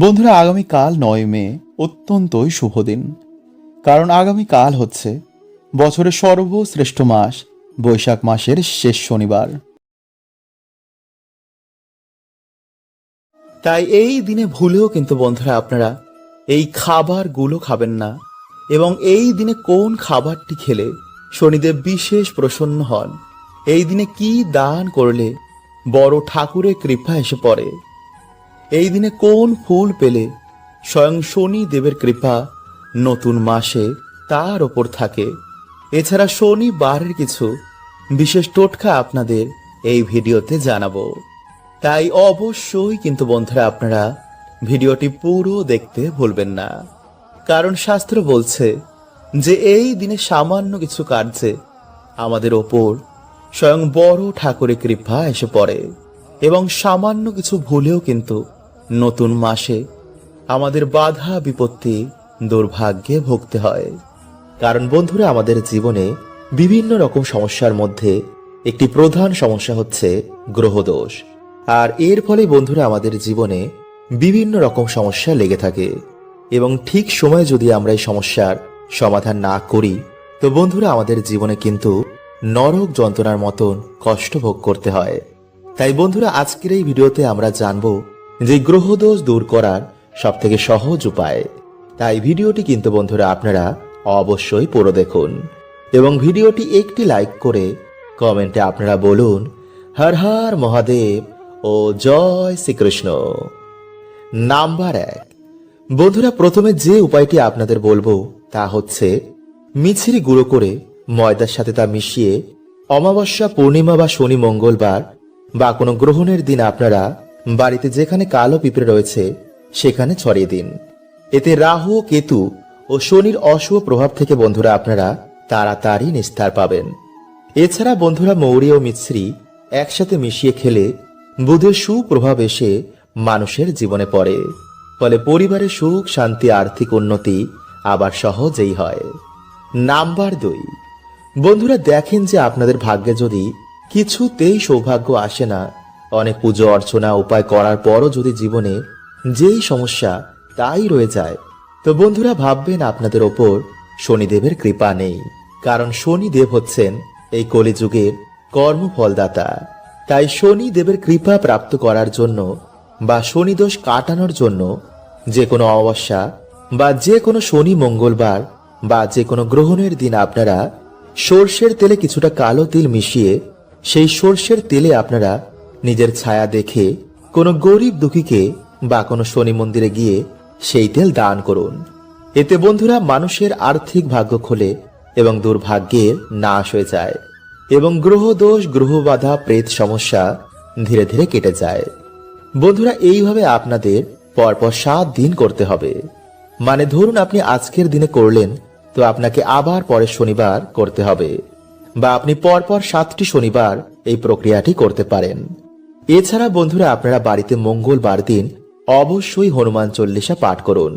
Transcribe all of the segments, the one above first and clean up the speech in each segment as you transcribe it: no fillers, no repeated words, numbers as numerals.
বন্ধুরা, আগামীকাল ৯ মে অত্যন্তই শুভ দিন। কারণ আগামীকাল হচ্ছে বছরের সর্বশ্রেষ্ঠ মাস, বৈশাখ মাসের শেষ শনিবার। তাই এই দিনে ভুলেও কিন্তু বন্ধুরা আপনারা এই খাবারগুলো খাবেন না। এবং এই দিনে কোন খাবারটি খেলে শনিদেব বিশেষ প্রসন্ন হন, এই দিনে কি দান করলে বড় ঠাকুরের কৃপা এসে পড়ে, এই দিনে কোন ফুল পেলে স্বয়ং শনি দেবের কৃপা নতুন মাসে তার ওপর থাকে, এছাড়া শনিবারের কিছু বিশেষ টোটকা আপনাদের এই ভিডিওতে জানাবো। তাই অবশ্যই কিন্তু বন্ধুরা আপনারা ভিডিওটি পুরো দেখতে ভুলবেন না। কারণ শাস্ত্র বলছে যে এই দিনে সামান্য কিছু কার্যে আমাদের ওপর স্বয়ং বড় ঠাকুরের কৃপা এসে পড়ে এবং সামান্য কিছু ভুলেও কিন্তু নতুন মাসে আমাদের বাধা বিপত্তি দুর্ভাগ্যে ভুগতে হয়। কারণ বন্ধুরা, আমাদের জীবনে বিভিন্ন রকম সমস্যার মধ্যে একটি প্রধান সমস্যা হচ্ছে গ্রহদোষ। আর এর ফলে বন্ধুরা আমাদের জীবনে বিভিন্ন রকম সমস্যা লেগে থাকে এবং ঠিক সময়ে যদি আমরা এই সমস্যার সমাধান না করি, তো বন্ধুরা আমাদের জীবনে কিন্তু নরক যন্ত্রণার মতন কষ্ট ভোগ করতে হয়। তাই বন্ধুরা আজকের এই ভিডিওতে আমরা জানবো যে গ্রহদোষ দূর করার সবথেকে সহজ উপায়। তাই ভিডিওটি কিন্তু বন্ধুরা আপনারা অবশ্যই পুরো দেখুন এবং ভিডিওটি একটি লাইক করে কমেন্টে আপনারা বলুন হর হর মহাদেব ও জয় শ্রীকৃষ্ণ। নাম্বার 1, বন্ধুরা প্রথমে যে উপায়টি আপনাদের বলবো তা হচ্ছে মিছরি গুঁড়ো করে ময়দার সাথে তা মিশিয়ে অমাবস্যা, পূর্ণিমা বা শনি, মঙ্গলবার বা কোনো গ্রহণের দিন আপনারা বাড়িতে যেখানে কালো পিঁপড়ে রয়েছে সেখানে ছড়িয়ে দিন। এতে রাহু, কেতু ও শনির অশুভ প্রভাব থেকে বন্ধুরা আপনারা তাড়াতাড়ি নিস্তার পাবেন। এছাড়া বন্ধুরা মৌরি ও মিছরি একসাথে মিশিয়ে খেলে বুধের সুপ্রভাব এসে মানুষের জীবনে পড়ে, ফলে পরিবারের সুখ, শান্তি, আর্থিক উন্নতি আবার সহজেই হয়। নাম্বার 2, বন্ধুরা দেখেন যে আপনাদের ভাগ্যে যদি কিছুতেই সৌভাগ্য আসে না, অনেক পুজো অর্চনা উপায় করার পরও যদি জীবনে যেই সমস্যা তাই রয়ে যায়, তো বন্ধুরা ভাববেন আপনাদের ওপর শনিদেবের কৃপা নেই। কারণ শনিদেব হচ্ছেন এই কলিযুগের কর্মফলদাতা। তাই শনিদেবের কৃপা প্রাপ্ত করার জন্য বা শনিদোষ কাটানোর জন্য যে কোনো অমাবস্যা বা যে কোনো শনি, মঙ্গলবার বা যে কোনো গ্রহণের দিন আপনারা সর্ষের তেলে কিছুটা কালো তিল মিশিয়ে সেই সর্ষের তেলে আপনারা নিজের ছায়া দেখে কোনো গরিব দুঃখীকে বা কোনো শনি মন্দিরে গিয়ে সেই তেল দান করুন। এতে বন্ধুরা মানুষের আর্থিক ভাগ্য খোলে এবং দুর্ভাগ্যের নাশ হয়ে যায় এবং গ্রহদোষ, গ্রহবাধা, প্রেত সমস্যা ধীরে ধীরে কেটে যায়। বন্ধুরা এইভাবে আপনাদের পরপর 7 দিন করতে হবে। মানে ধরুন আপনি আজকের দিনে করলেন, তো আপনাকে আবার পরের শনিবার করতে হবে, বা আপনি পরপর 7টি শনিবার এই প্রক্রিয়াটি করতে পারেন। এছাড়া বন্ধুরা আপনারা বাড়িতে মঙ্গলবার দিন অবশ্যই হনুমান চল্লিশা পাঠ করুন।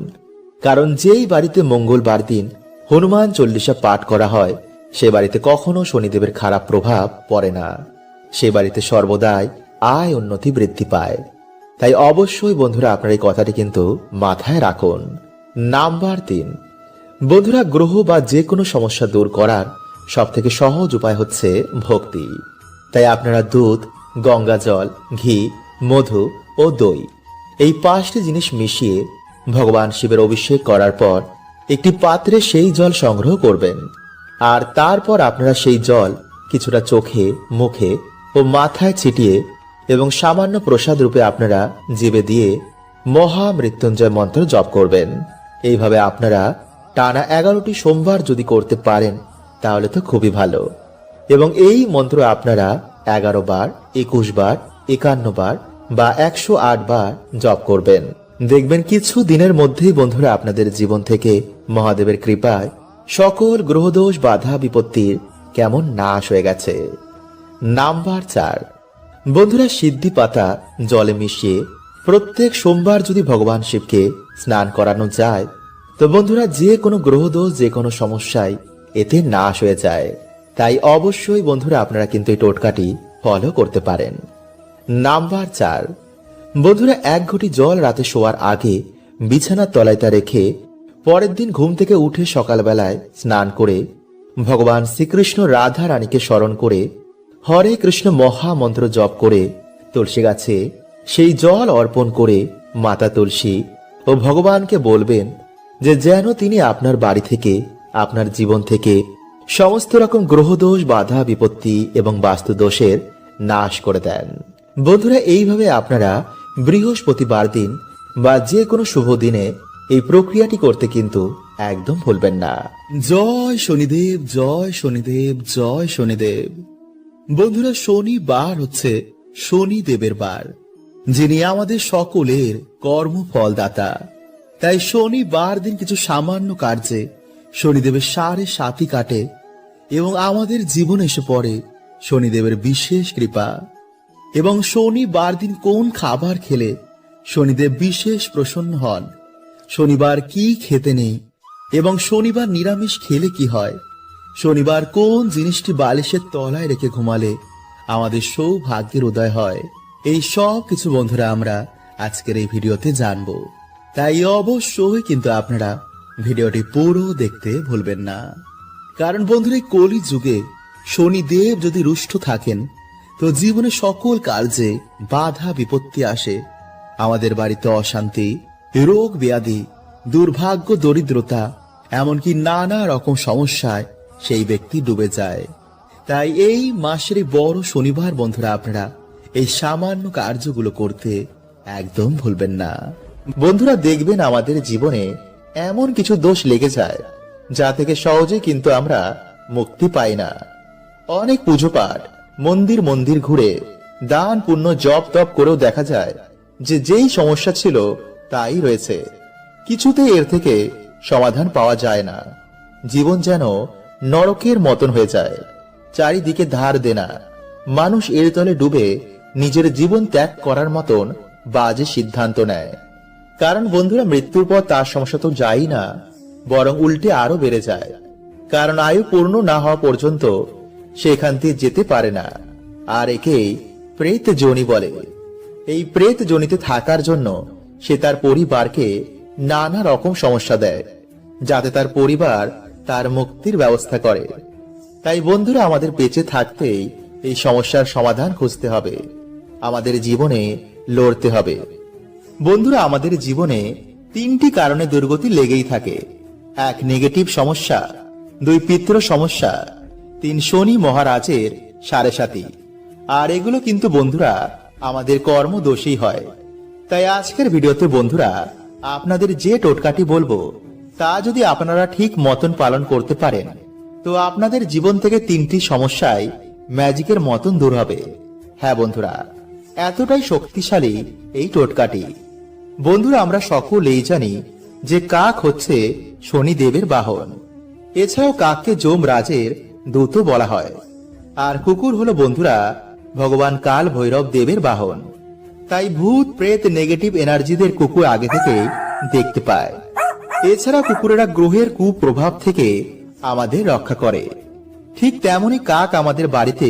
কারণ যেই বাড়িতে মঙ্গলবার দিন হনুমান চল্লিশা পাঠ করা হয় সে বাড়িতে কখনো শনিদেবের খারাপ প্রভাব পড়ে না, সে বাড়িতে সর্বদাই আয় উন্নতি বৃদ্ধি পায়। তাই অবশ্যই বন্ধুরা আপনার এই কথাটি কিন্তু মাথায় রাখুন। নাম্বার 3, বন্ধুরা গ্রহ বা যে কোনো সমস্যা দূর করার সবথেকে সহজ উপায় হচ্ছে ভক্তি। তাই আপনারা দুধ, গঙ্গা জল, ঘি, মধু ও দই এই 5টি জিনিস মিশিয়ে ভগবান শিবের অভিষেক করার পর একটি পাত্রে সেই জল সংগ্রহ করবেন। আর তারপর আপনারা সেই জল কিছুটা চোখে, মুখে ও মাথায় ছিটিয়ে এবং সামান্য প্রসাদ রূপে আপনারা জিভে দিয়ে মহামৃত্যুঞ্জয় মন্ত্র জপ করবেন। এইভাবে আপনারা টানা 11টি সোমবার যদি করতে পারেন তাহলে তো খুবই ভালো। এবং এই মন্ত্র আপনারা 11 বার, 21 বার, 51 বার বা 108 বার জপ করবেন। দেখবেন কিছু দিনের মধ্যেই বন্ধুরা আপনাদের জীবন থেকে মহাদেবের কৃপায় সকল গ্রহদোষ, বাধা বিপত্তির কেমন নাশ হয়ে গেছে। নাম্বার 4, বন্ধুরা সিদ্ধি পাতা জলে মিশিয়ে প্রত্যেক সোমবার যদি ভগবান শিবকে স্নান করানো যায়, তো বন্ধুরা যে কোনো গ্রহদোষ, যে কোনো সমস্যায় এতে নাশ হয়ে যায়। তাই অবশ্যই বন্ধুরা আপনারা কিন্তু এই টোটকাটি ফলো করতে পারেন। নাম্বার 4, বন্ধুরা, 1 ঘটি জল রাতে শোয়ার আগে বিছানার তলায় তা রেখে পরের দিন ঘুম থেকে উঠে সকালবেলায় স্নান করে ভগবান শ্রীকৃষ্ণ রাধা রানীকে স্মরণ করে হরে কৃষ্ণ মহামন্ত্র জপ করে তুলসী গাছে সেই জল অর্পণ করে মাতা তুলসী ও ভগবানকে বলবেন যে যেন তিনি আপনার বাড়ি থেকে, আপনার জীবন থেকে সমস্ত রকম গ্রহদোষ, বাধা, বিপত্তি এবং বাস্তু দোষের নাশ করে দেন। বন্ধুরা, এইভাবে আপনারা বৃহস্পতিবার দিন বা যে কোনো শুভ দিনে এই প্রক্রিয়াটি করতে কিন্তু একদম ভুলবেন না। জয় শনিদেব, জয় শনিদেব, জয় শনিদেব। বন্ধুরা, শনিবার হচ্ছে শনিদেবের বার, যিনি আমাদের সকলের কর্মফলদাতা। তাই শনিবার দিন কিছু সামান্য কার্যে শনিদেবের 7.5 কাটে এবং আমাদের জীবনে এসে পড়ে শনিদেবের বিশেষ কৃপা। এবং শনিবার দিন কোন খাবার খেলে শনিদেব বিশেষ প্রসন্ন হন, শনিবার কি খেতে নেই এবং শনিবার নিরামিষ খেলে কি হয়, শনিবার কোন জিনিসটি বালিশের তলায় রেখে ঘুমালে আমাদের সৌভাগ্যের উদয় হয়, এই সব কিছু বন্ধুরা আমরা আজকের এই ভিডিওতে জানবো। তাই অবশ্যই কিন্তু আপনারা ভিডিওটি পুরো দেখতে ভুলবেন না। কারণ বন্ধুরা, এই কলি যুগে শনিদেব যদি রুষ্ট থাকেন তো জীবনে সকল কার্যে বাধা বিপত্তি আসে, আমাদের বাড়িতে অশান্তি, রোগ ব্যাধি, দুর্ভাগ্য, দরিদ্রতা, এমনকি নানা রকম সমস্যায় সেই ব্যক্তি ডুবে যায়। তাই এই মাসের বড় শনিবার বন্ধুরা আপনারা এই সামান্য কার্যগুলো করতে একদম ভুলবেন না। বন্ধুরা, দেখবেন আমাদের জীবনে এমন কিছু দোষ লেগে যায় যা থেকে সহজে কিন্তু আমরা মুক্তি পাই না। অনেক পুজো পাঠ, মন্দির মন্দির ঘুরে দান পুণ্য জপ তপ করেও দেখা যায় যে যেই সমস্যা ছিল তাই রয়েছে, কিছুতে এর থেকে সমাধান পাওয়া যায় না। জীবন যেন নরকের মতন হয়ে যায়, চারিদিকে ধার দেনা, মানুষ এর তলে ডুবে নিজের জীবন ত্যাগ করার মতন বাজে সিদ্ধান্ত নেয়। কারণ বন্ধুরা, মৃত্যুর পর তার সমস্যা তো যায় না, বরং উল্টে আরো বেড়ে যায়। কারণ আয়ু পূর্ণ না হওয়া পর্যন্ত সেখান থেকে যেতে পারে না। আর একেই প্রেত যোনি বলে। এই প্রেত যোনিতে থাকার জন্য সে তার পরিবারকে নানা রকম সমস্যা দেয়, যাতে তার পরিবার তার মুক্তির ব্যবস্থা করে। তাই বন্ধুরা, আমাদের বেঁচে থাকতেই এই সমস্যার সমাধান খুঁজতে হবে, আমাদের জীবনে লড়তে হবে। বন্ধুরা, আমাদের জীবনে 3টি কারণে দুর্গতি লেগেই থাকে। 1 নেগেটিভ সমস্যা, 2 পিতৃ সমস্যা, 3 শনি মহারাজের 7.5। আর এগুলো কিন্তু বন্ধুরা আমাদের কর্মদোষেই হয়। তাই আজকের ভিডিওতে বন্ধুরা আপনাদের যে টোটকাটি বলবো তা যদি আপনারা ঠিক মতন পালন করতে পারেন তো আপনাদের জীবন থেকে 3টি সমস্যাই ম্যাজিকের মতন দূর হবে। হ্যাঁ বন্ধুরা, এতটাই শক্তিশালী এই টোটকাটি। বন্ধুরা, আমরা সকলেই জানি যে কাক হচ্ছে শনিদেবের বাহন। এছাড়াও কাককে যমরাজের দূত বলা হয়। আর কুকুর হলো বন্ধুরা ভগবান কাল ভৈরব দেবের বাহন। তাই ভূত প্রেত নেগেটিভ এনার্জিদের কুকুর আগে থেকে দেখতে পায়। এছাড়া কুকুরেরা গ্রহের কুপ্রভাব থেকে আমাদের রক্ষা করে। ঠিক তেমনি কাক আমাদের বাড়িতে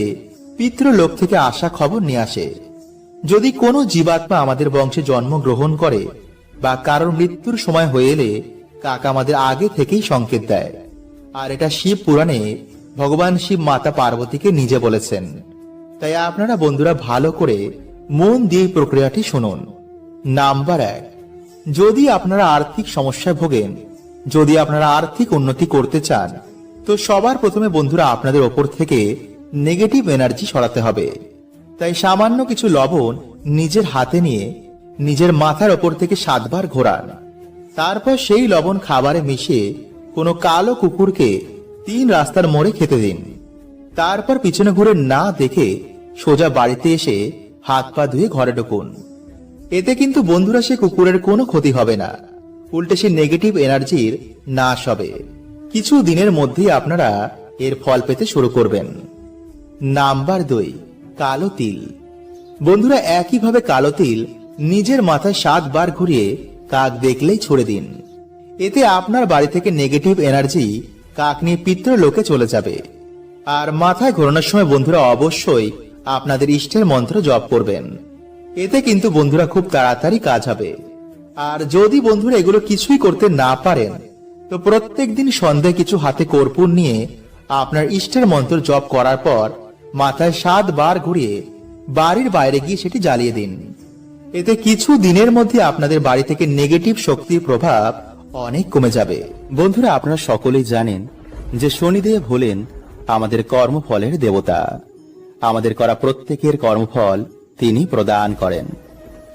পিতৃলোক থেকে আসা খবর নিয়ে আসে। যদি কোনো জীবাত্মা আমাদের বংশে জন্মগ্রহণ করে বা কারোর মৃত্যুর সময় হয়ে এলে কাক আমাদের আগে থেকেই সংকেত দেয়। আর এটা শিব পুরাণে ভগবান শিব মাতা পার্বতীকে নিজে বলেছেন। তাই আপনারা বন্ধুরা ভালো করে মন দিয়ে প্রক্রিয়াটি শুনুন। নাম্বার 1, যদি আপনারা আর্থিক সমস্যায় ভোগেন, যদি আপনারা আর্থিক উন্নতি করতে চান তো সবার প্রথমে বন্ধুরা আপনাদের ওপর থেকে নেগেটিভ এনার্জি সরাতে হবে। তাই সামান্য কিছু লবণ নিজের হাতে নিয়ে নিজের মাথার ওপর থেকে 7 বার ঘোরান। তারপর সেই লবণ খাবারে মিশিয়ে কোনো কালো কুকুরকে 3 রাস্তার মোড়ে খেতে দিন। তারপর পিছনে ঘুরে না দেখে সোজা বাড়িতে এসে হাত পা ধুয়ে ঘরে ঢুকুন। এতে কিন্তু বন্ধুরা সে কুকুরের কোনো ক্ষতি হবে না, উল্টে সে নেগেটিভ এনার্জির নাশ হবে। কিছু দিনের মধ্যেই আপনারা এর ফল পেতে শুরু করবেন। নাম্বার 2, কালো তিল। বন্ধুরা একইভাবে কালো তিল নিজের মাথায় 7 বার ঘুরিয়ে কাক দেখলেই ছুড়ে দিন। এতে আপনার বাড়ি থেকে নেগেটিভ এনার্জি কাক নিয়ে পিতৃলোকে চলে যাবে। আর মাথায় ঘোরানোর সময় বন্ধুরা অবশ্যই আপনাদের ইষ্টের মন্ত্র জপ করবেন। এতে কিন্তু বন্ধুরা খুব তাড়াতাড়ি কাজ হবে। আর যদি বন্ধুরা এগুলো কিছুই করতে না পারেন, তো প্রত্যেকদিন সন্ধ্যায় কিছু হাতে কর্পূর নিয়ে আপনার ইষ্টের মন্ত্র জপ করার পর মাথায় 7 বার ঘুরিয়ে বাড়ির বাইরে গিয়ে সেটি জ্বালিয়ে দিন। এতে কিছু দিনের মধ্যে আপনাদের বাড়ি থেকে নেগেটিভ শক্তির প্রভাব অনেক কমে যাবে। বন্ধুরা, আপনারা সকলেই জানেন যে শনিদেব হলেন আমাদের কর্মফলের দেবতা। আমাদের করা প্রত্যেকের কর্মফল তিনি প্রদান করেন।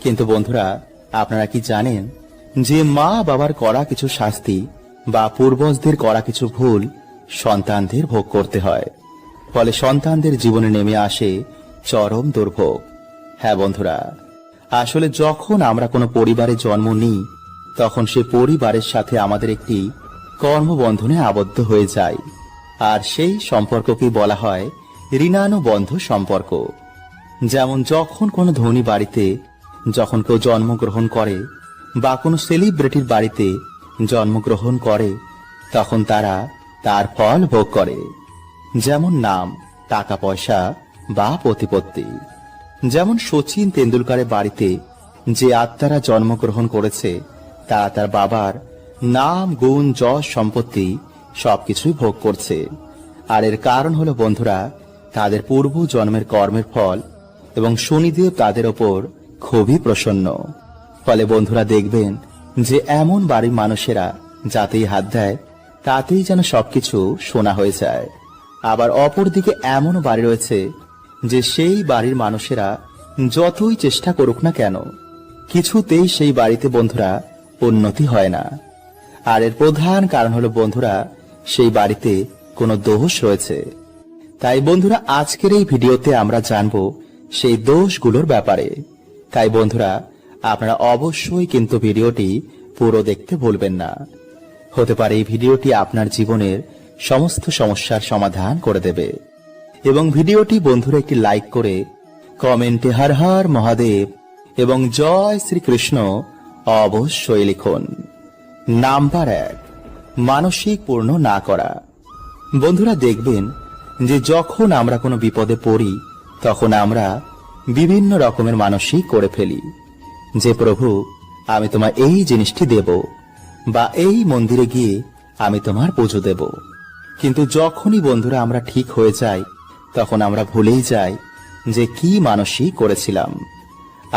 কিন্তু বন্ধুরা, আপনারা কি জানেন যে মা বাবার করা কিছু শাস্তি বা পূর্বজদের করা কিছু ভুল সন্তানদের ভোগ করতে হয়, ফলে সন্তানদের জীবনে নেমে আসে চরম দুর্ভোগ। হ্যাঁ বন্ধুরা, আসলে যখন আমরা কোনো পরিবারে জন্ম নিই, তখন সে পরিবারের সাথে আমাদের একটি কর্মবন্ধনে আবদ্ধ হয়ে যায়। আর সেই সম্পর্ককে বলা হয় ঋণানুবন্ধ সম্পর্ক। যেমন যখন কোনো ধনী বাড়িতে যখন কেউ জন্মগ্রহণ করে বা কোনো সেলিব্রিটির বাড়িতে জন্মগ্রহণ করে, তখন তারা তার ফল ভোগ করে। যেমন নাম, টাকা পয়সা বা প্রতিপত্তি। যেমন সচিন তেন্ডুলকারের বাড়িতে যে আত্মারা জন্মগ্রহণ করেছে, তারা তার বাবার নাম, গুণ, যশ, সম্পত্তি সবকিছুই ভোগ করছে। আর এর কারণ হলো বন্ধুরা তাদের পূর্ব জন্মের কর্মের ফল, এবং শনিদেব তাদের ওপর খুবই প্রসন্ন। ফলে বন্ধুরা দেখবেন যে এমন বাড়ির মানুষেরা যাতেই হাত দেয় তাতেই যেন সবকিছু সোনা হয়ে যায়। আবার অপরদিকে এমন বাড়ি রয়েছে যে সেই বাড়ির মানুষেরা যতই চেষ্টা করুক না কেন, কিছুতেই সেই বাড়িতে বন্ধুরা উন্নতি হয় না। আর এর প্রধান কারণ হলো বন্ধুরা সেই বাড়িতে কোনো দোষ রয়েছে। তাই বন্ধুরা আজকের এই ভিডিওতে আমরা জানবো সেই দোষগুলোর ব্যাপারে। তাই বন্ধুরা আপনারা অবশ্যই কিন্তু ভিডিওটি পুরো দেখতে ভুলবেন না। হতে পারে এই ভিডিওটি আপনার জীবনের সমস্ত সমস্যার সমাধান করে দেবে। এবং ভিডিওটি বন্ধুরা একটি লাইক করে কমেন্টে হর হর মহাদেব এবং জয় শ্রীকৃষ্ণ অবশ্যই লিখুন। নাম্বার 1, মানসিক পূর্ণ না করা। বন্ধুরা দেখবেন যে যখন আমরা কোনো বিপদে পড়ি, তখন আমরা বিভিন্ন রকমের মানসিক করে ফেলি যে প্রভু আমি তোমার এই জিনিসটি দেব, বা এই মন্দিরে গিয়ে আমি তোমার পুজো দেব। কিন্তু যখনই বন্ধুরা আমরা ঠিক হয়ে যাই, তখন আমরা ভুলেই যাই যে কি মানসিক করেছিলাম।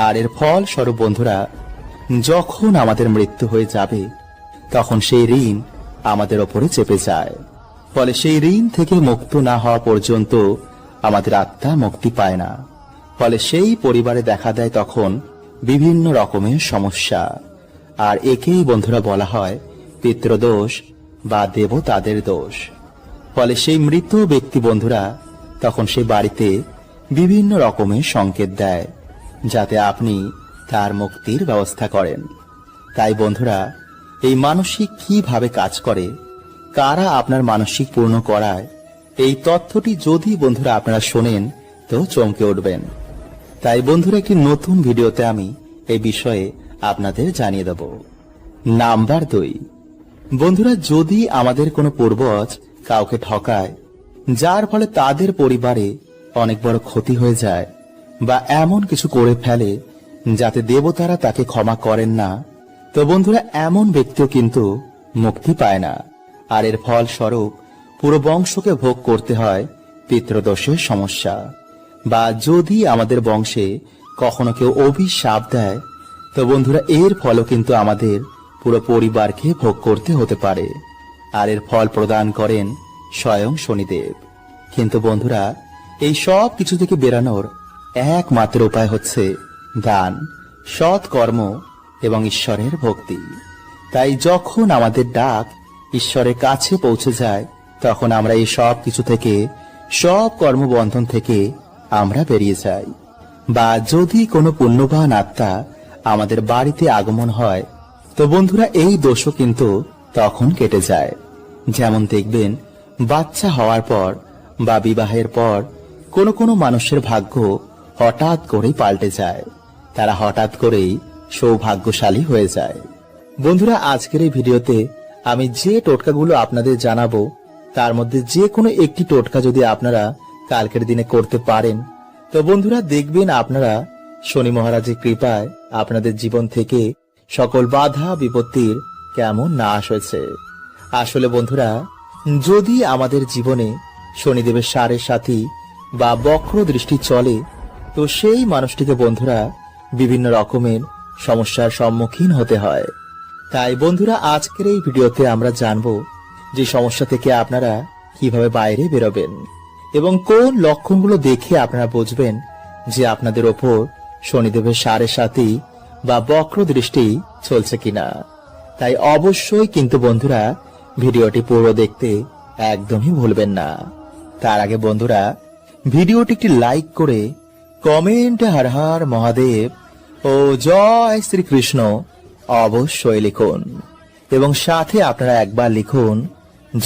আর এর ফল স্বরূপ বন্ধুরা যখন আমাদের মৃত্যু হয়ে যাবে, তখন সেই ঋণ আমাদের ওপরে চেপে যায়। ফলে সেই ঋণ থেকে মুক্ত না হওয়া পর্যন্ত আমাদের আত্মা মুক্তি পায় না। ফলে সেই পরিবারে দেখা দেয় তখন বিভিন্ন রকমের সমস্যা। আর একেই বন্ধুরা বলা হয় পিতৃদোষ বা দেবতাদের দোষ। ফলে সেই মৃত ব্যক্তি বন্ধুরা তখন সেই বাড়িতে বিভিন্ন রকমের সংকেত দেয় যাতে আপনি তার মুক্তির ব্যবস্থা করেন। তাই বন্ধুরা এই মানসিক কিভাবে কাজ করে, কারা আপনার মানসিক পূর্ণ করায়, এই তথ্যটি যদি বন্ধুরা আপনারা শোনেন তো চমকে উঠবেন। তাই বন্ধুরা একটি নতুন ভিডিওতে আমি এই বিষয়ে আপনাদের জানিয়ে দেব। নাম্বার 2, বন্ধুরা যদি আমাদের কোনো পূর্বজ কাউকে ঠকায়, যার ফলে তাদের পরিবারে অনেক বড় ক্ষতি হয়ে যায়, বা এমন কিছু করে ফেলে যাতে দেবতারা তাকে ক্ষমা করেন না, তো বন্ধুরা এমন ব্যক্তিও কিন্তু মুক্তি পায় না। আর এর ফল স্বরূপ পুরো বংশকে ভোগ করতে হয় পিতৃদোষের সমস্যা। বা যদি আমাদের বংশে কখনো কেউ অভিশাপ দেয়, তো বন্ধুরা এর ফলও কিন্তু আমাদের পুরো পরিবারকে ভোগ করতে হতে পারে। আর এর ফল প্রদান করেন স্বয়ং শনিদেব। কিন্তু বন্ধুরা এই সব কিছু থেকে বেরানোর একমাত্র উপায় হচ্ছে দান, সৎ কর্ম এবং ঈশ্বরের ভক্তি। তাই যখন আমাদের ডাক ঈশ্বরের কাছে পৌঁছে যায়, তখন আমরা এই সব কিছু থেকে, সব কর্মবন্ধন থেকে আমরা বেরিয়ে যাই। বা যদি কোনো পুণ্যবান আত্মা আমাদের বাড়িতে আগমন হয়, তো বন্ধুরা এই দোষও কিন্তু তখন কেটে যায়। যেমন দেখবেন বাচ্চা হওয়ার পর বা বিবাহের পর কোনো কোনো মানুষের ভাগ্য হঠাৎ করেই পাল্টে যায়, তারা হঠাৎ করেই সৌভাগ্যশালী হয়ে যায়। বন্ধুরা আজকের এই ভিডিওতে আমি যে টোটকাগুলো আপনাদের জানাবো, তার মধ্যে যে কোনো একটি টোটকা যদি আপনারা কালকের দিনে করতে পারেন, তো বন্ধুরা দেখবেন আপনারা শনি মহারাজের কৃপায় আপনাদের জীবন থেকে সকল বাধা বিপত্তির কেমন নাশ হয়েছে। আসলে বন্ধুরা, যদি আমাদের জীবনে শনিদেবের সাড়ে সাথী বা বক্র দৃষ্টি চলে, তো সেই মানুষটিকে বন্ধুরা বিভিন্ন রকমের সমস্যার সম্মুখীন হতে হয়। তাই বন্ধুরা, আজকের এই ভিডিওতে আমরা জানবো যে সমস্যা থেকে আপনারা কিভাবে বাইরে বেরোবেন এবং কোন লক্ষণগুলো দেখে আপনারা বুঝবেন যে আপনাদের ওপর শনিদেবের সাড়ে সাথী বা বক্র দৃষ্টি চলছে কিনা। তাই অবশ্যই কিন্তু বন্ধুরা ভিডিওটি পুরো দেখতে একদমই ভুলবেন না। তার আগে বন্ধুরা, ভিডিওটি একটি লাইক করে কমেন্টে হর হর মহাদেব ও জয় শ্রীকৃষ্ণ অবশ্যই লিখুন এবং সাথে আপনারা একবার লিখুন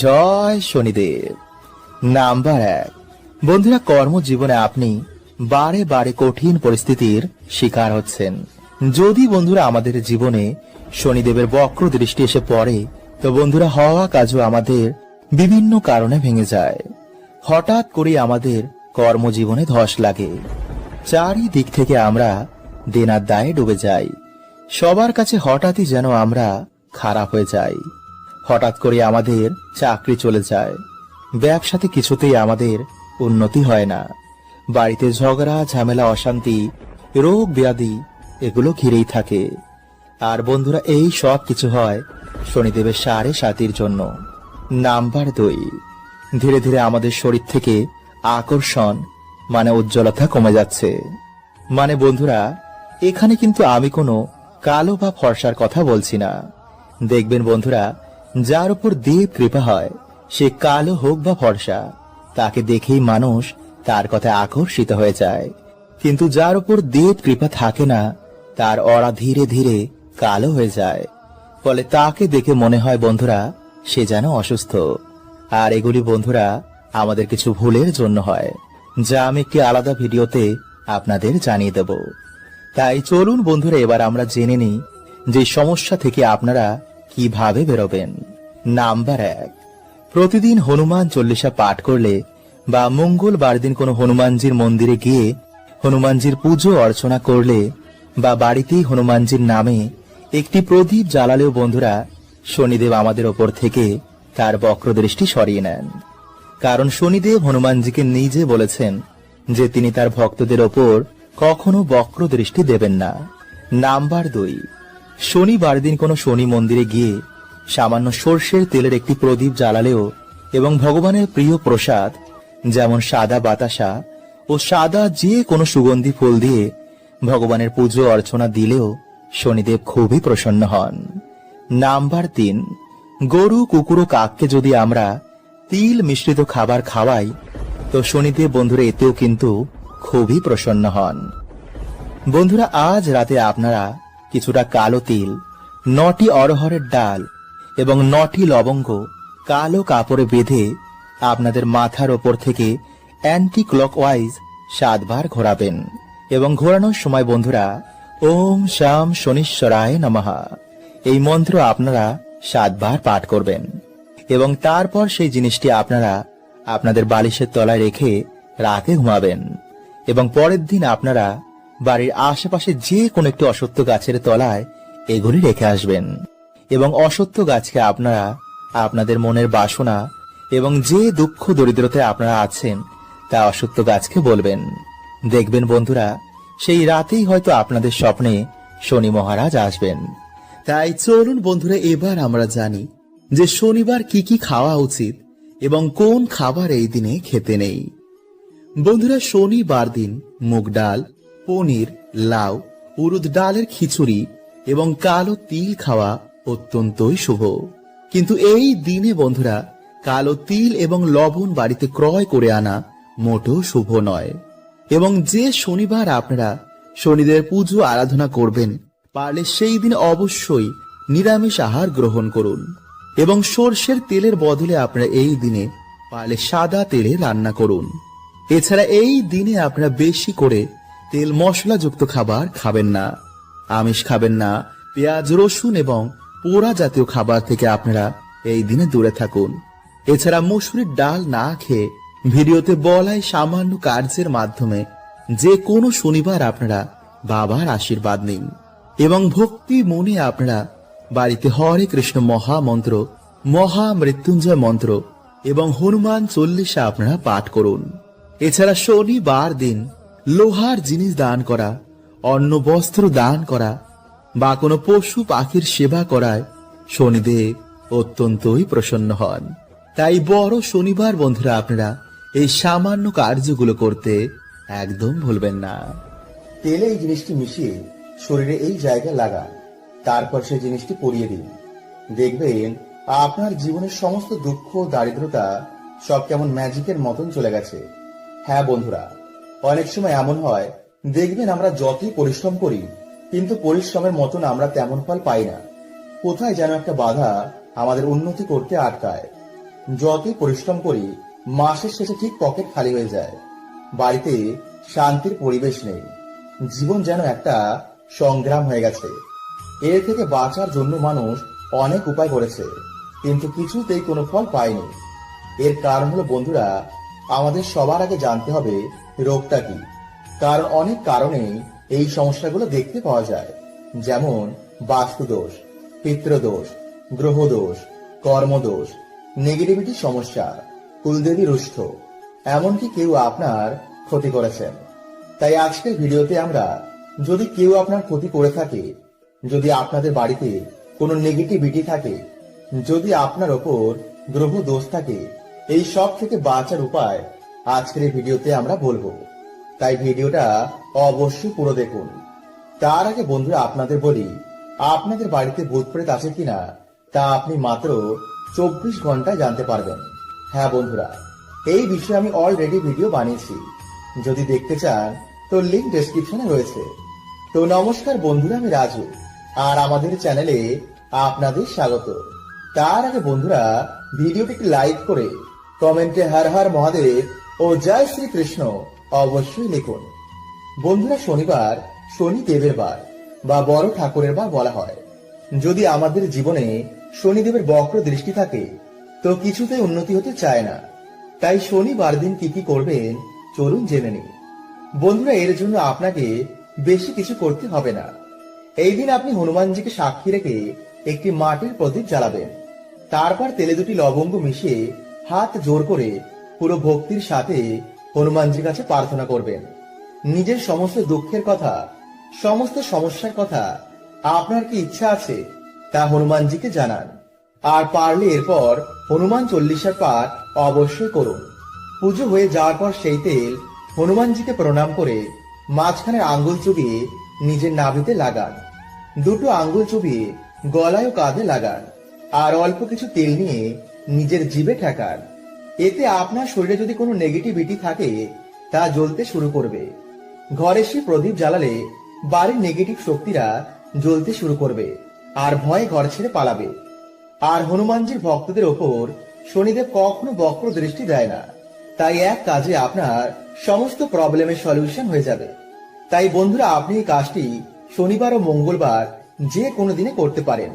জয় শনিদেব। নাম্বার 1, বন্ধুরা, কর্মজীবনে আপনি বারে বারে কঠিন পরিস্থিতির শিকার হচ্ছেন। যদি বন্ধুরা আমাদের জীবনে শনিদেবের বক্র দৃষ্টি এসে পড়ে, তো বন্ধুরা হওয়া কাজও আমাদের বিভিন্ন কারণে ভেঙে যায়। হঠাৎ করে আমাদের কর্মজীবনে ধস লাগে, চারিদিক থেকে আমরা দেনার দায়ে ডুবে যাই, সবার কাছে হঠাৎই যেন আমরা খারাপ হয়ে যাই। হঠাৎ করে আমাদের চাকরি চলে যায়, ব্যবসাতে কিছুতেই আমাদের উন্নতি হয় না, বাড়িতে ঝগড়া ঝামেলা অশান্তি রোগ ব্যাধি এগুলো ঘিরেই থাকে। আর বন্ধুরা, এই সব কিছু হয় শনিদেবের সাড়ে সাতির জন্য। নাম্বার 2, ধীরে ধীরে আমাদের শরীর থেকে আকর্ষণ মানে উজ্জ্বলতা কমে যাচ্ছে। মানে বন্ধুরা, এখানে কিন্তু আমি কোনো কালো বা ফর্সার কথা বলছি না। দেখবেন বন্ধুরা, যার উপর দেব কৃপা হয়, সে কালো হোক বা ফর্সা, তাকে দেখেই মানুষ তার কথায় আকর্ষিত হয়ে যায়। কিন্তু যার উপর দেব কৃপা থাকে না, তার অরা ধীরে ধীরে কালো হয়ে যায়, ফলে তাকে দেখে মনে হয় বন্ধুরা সে যেন অসুস্থ। আর এগুলি বন্ধুরা আমাদের কিছু ভুলের জন্য হয়, যা আমি একটি আলাদা ভিডিওতে আপনাদের জানিয়ে দেব। তাই চলুন বন্ধুরা, এবার আমরা জেনে নিই যে সমস্যা থেকে আপনারা কিভাবে বেরোবেন। নাম্বার 1, প্রতিদিন হনুমান চল্লিশা পাঠ করলে বা মঙ্গলবার দিন কোনো হনুমানজির মন্দিরে গিয়ে হনুমানজির পুজো অর্চনা করলে বা বাড়িতেই হনুমানজির নামে একটি প্রদীপ জ্বালালেও বন্ধুরা শনিদেব আমাদের ওপর থেকে তার বক্র দৃষ্টি সরিয়ে নেন। কারণ শনিদেব হনুমানজিকে নিজে বলেছেন যে তিনি তার ভক্তদের ওপর কখনো বক্র দৃষ্টি দেবেন না। নাম্বার 2, শনিবার দিন কোনো শনি মন্দিরে গিয়ে সামান্য সর্ষের তেলের একটি প্রদীপ জ্বালালেও এবং ভগবানের প্রিয় প্রসাদ যেমন সাদা বাতাসা ও সাদা যে কোনো সুগন্ধি ফুল দিয়ে ভগবানের পুজো অর্চনা দিলেও শনিদেব খুবই প্রসন্ন হন। নাম্বার 3, গরু কুকুর ও কাককে যদি আমরা তিল মিশ্রিত খাবার খাওয়াই, তো শনিদেব বন্ধুরা এতেও কিন্তু খুবই প্রসন্ন হন। বন্ধুরা, আজ রাতে আপনারা কিছুটা কালো তিল, 9টি অরহরের ডাল এবং 9টি লবঙ্গ কালো কাপড়ে বেঁধে আপনাদের মাথার ওপর থেকে অ্যান্টি ক্লকওয়াইজ 7 বার ঘোরাবেন এবং ঘোরানোর সময় বন্ধুরা ওম শাম শনিশ্বরায় নমঃ এই মন্ত্র আপনারা 7 বার পাঠ করবেন এবং তারপর সেই জিনিসটি আপনারা আপনাদের বালিশের তলায় রেখে রাতে ঘুমাবেন এবং পরের দিন আপনারা বাড়ির আশেপাশে যে কোনো একটি অশ্বত্থ গাছের তলায় এগুলি রেখে আসবেন এবং অশ্বত্থ গাছকে আপনারা আপনাদের মনের বাসনা এবং যে দুঃখ দরিদ্রতায় আপনারা আছেন তা অশ্বত্থ গাছকে বলবেন। দেখবেন বন্ধুরা সেই রাতেই হয়তো আপনাদের স্বপ্নে শনি মহারাজ আসবেন। তাই চলুন বন্ধুরা, এবার আমরা জানি যে শনিবার কি কি খাওয়া উচিত এবং কোন খাবার এই দিনে খেতে নেই। বন্ধুরা, শনিবার দিন মুগ ডাল, পনির, লাউ, উড়দ ডালের খিচুড়ি এবং কালো তিল খাওয়া অত্যন্তই শুভ। কিন্তু এই দিনে বন্ধুরা কালো তিল এবং লবণ বাড়িতে ক্রয় করে আনা মোটেও শুভ নয়। এবং যে শনিবার আপনারা শনিদের পুজো আরাধনা করবেন, পারলে সেই দিন অবশ্যই নিরামিষ আহার গ্রহণ করুন এবং সর্ষের তেলের বদলে আপনারা এই দিনে পারলে সাদা তেলে রান্না করুন। এছাড়া এই দিনে আপনারা বেশি করে তেল মশলাযুক্ত খাবার খাবেন না, আমিষ খাবেন না, পেঁয়াজ রসুন এবং পোড়া জাতীয় খাবার থেকে আপনারা এই দিনে দূরে থাকুন। এছাড়া মসুরির ডাল না খেয়ে ভিডিওতে বলাই সামান্য কার্যের মাধ্যমে যে কোনো শনিবার আপনারা বাবার আশীর্বাদ নিন এবং ভক্তি মনে আপনারা বাড়িতে হরে কৃষ্ণ মহামন্ত্র, মহামৃত্যুঞ্জয় মন্ত্র এবং হনুমান চল্লিশা আপনারা পাঠ করুন। এছাড়া শনিবার দিন লোহার জিনিস দান করা, অন্ন বস্ত্র দান করা বা কোনো পশু পাখির সেবা করায় শনিদেব অত্যন্তই প্রসন্ন হন। তাই বড় শনিবার বন্ধুরা আপনারা এই সামান্য কার্যগুলো করতে একদম ভুলবেন না। তেলে এই জিনিসটি মিশিয়ে শরীরে এই জায়গায় লাগান, তারপর সেই জিনিসটি পরিয়ে দিন। দেখবেন আপনার জীবনের সমস্ত দুঃখ দারিদ্রতা সব কেমন ম্যাজিকের মতন চলে গেছে। হ্যাঁ বন্ধুরা, অনেক সময় এমন হয়, দেখবেন আমরা যতই পরিশ্রম করি কিন্তু পরিশ্রমের মতন আমরা তেমন ফল পাই না। কোথায় যেন একটা বাধা আমাদের উন্নতি করতে আটকায়। যতই পরিশ্রম করি মাসের শেষে ঠিক পকেট খালি হয়ে যায়, বাড়িতে শান্তির পরিবেশ নেই, জীবন যেন একটা সংগ্রাম হয়ে গেছে। এর থেকে বাঁচার জন্য মানুষ অনেক উপায় করেছে কিন্তু কিছুতেই কোনো ফল পায়নি। এর কারণ হলো বন্ধুরা, আমাদের সবার আগে জানতে হবে রোগটা কি। কারণ অনেক কারণেই এই সমস্যাগুলো দেখতে পাওয়া যায়, যেমন বাস্তুদোষ, পিতৃদোষ, গ্রহদোষ, কর্মদোষ, নেগেটিভিটি সমস্যা, কুলদেবী রুষ্ট, এমনকি কেউ আপনার ক্ষতি করেছেন। তাই আজকের ভিডিওতে আমরা, যদি কেউ আপনার ক্ষতি করে থাকে, যদি আপনাদের বাড়িতে কোনো নেগেটিভিটি থাকে, যদি আপনার ওপর গ্রহ দোষ থাকে, এই সব থেকে বাঁচার উপায় আজকের এই ভিডিওতে আমরা বলবো। তাই ভিডিওটা অবশ্যই পুরো দেখুন। তার আগে বন্ধুরা আপনাদের বলি, আপনাদের বাড়িতে ভূত প্রেত আছে কিনা তা আপনি মাত্র 24 ঘন্টায় জানতে পারবেন। হ্যাঁ বন্ধুরা, এই বিষয়ে আমি অলরেডি ভিডিও বানিয়েছি, যদি দেখতে চান তো লিংক ডেসক্রিপশনে রয়েছে। তো নমস্কার বন্ধুরা, আমি রাজু, আর আমাদের চ্যানেলে আপনাদের স্বাগত। তার আগে বন্ধুরা ভিডিওটিকে লাইক করে কমেন্টে হর হর মহাদেব ও জয় শ্রীকৃষ্ণ অবশ্যই লিখুন। বন্ধুরা, শনিবার শনিদেবের বার বা বড় ঠাকুরের বার বলা হয়। যদি আমাদের জীবনে শনিদেবের বক্র দৃষ্টি থাকে তো কিছুতেই উন্নতি হতে চায় না। তাই শনিবার দিন কি কি করবেন চলুন জেনে নিই। বন্ধুরা, এর জন্য আপনাকে বেশি কিছু করতে হবে না। এই দিন আপনি হনুমানজিকে সাক্ষী রেখে একটি মাটির প্রদীপ জ্বালাবেন। তারপর তেলে 2টি লবঙ্গ মিশিয়ে হাত জোর করে পুরো ভক্তির সাথে হনুমানজির কাছে প্রার্থনা করবেন। নিজের সমস্ত দুঃখের কথা, সমস্ত সমস্যার কথা, আপনার কি ইচ্ছা আছে তা হনুমানজিকে জানান। আর পারলে এরপর হনুমান চল্লিশার পাঠ অবশ্যই করুন। পুজো হয়ে যাওয়ার পর সেই তেল হনুমানজিকে প্রণাম করে মাঝখানের আঙ্গুল চুবিয়ে নিজের নাভিতে লাগান। 2টো আঙ্গুল চুবিয়ে গলায় ও কাঁধে লাগান। আর অল্প কিছু তেল নিয়ে নিজের জিভে ঠেকান। এতে আপনার শরীরে যদি কোনো নেগেটিভিটি থাকে তা জ্বলতে শুরু করবে। ঘরে সে প্রদীপ জ্বালালে বাড়ির নেগেটিভ শক্তিরা জ্বলতে শুরু করবে আর ভয়ে ঘর ছেড়ে পালাবে। আর হনুমানজির ভক্তদের ওপর শনিদেব কখনো বক্র দৃষ্টি দেয় না। তাই এক কাজে আপনার সমস্ত প্রবলেমের সলিউশন হয়ে যাবে। তাই বন্ধুরা, আপনি এই কাজটি শনিবার ও মঙ্গলবার যে কোনো দিনে করতে পারেন।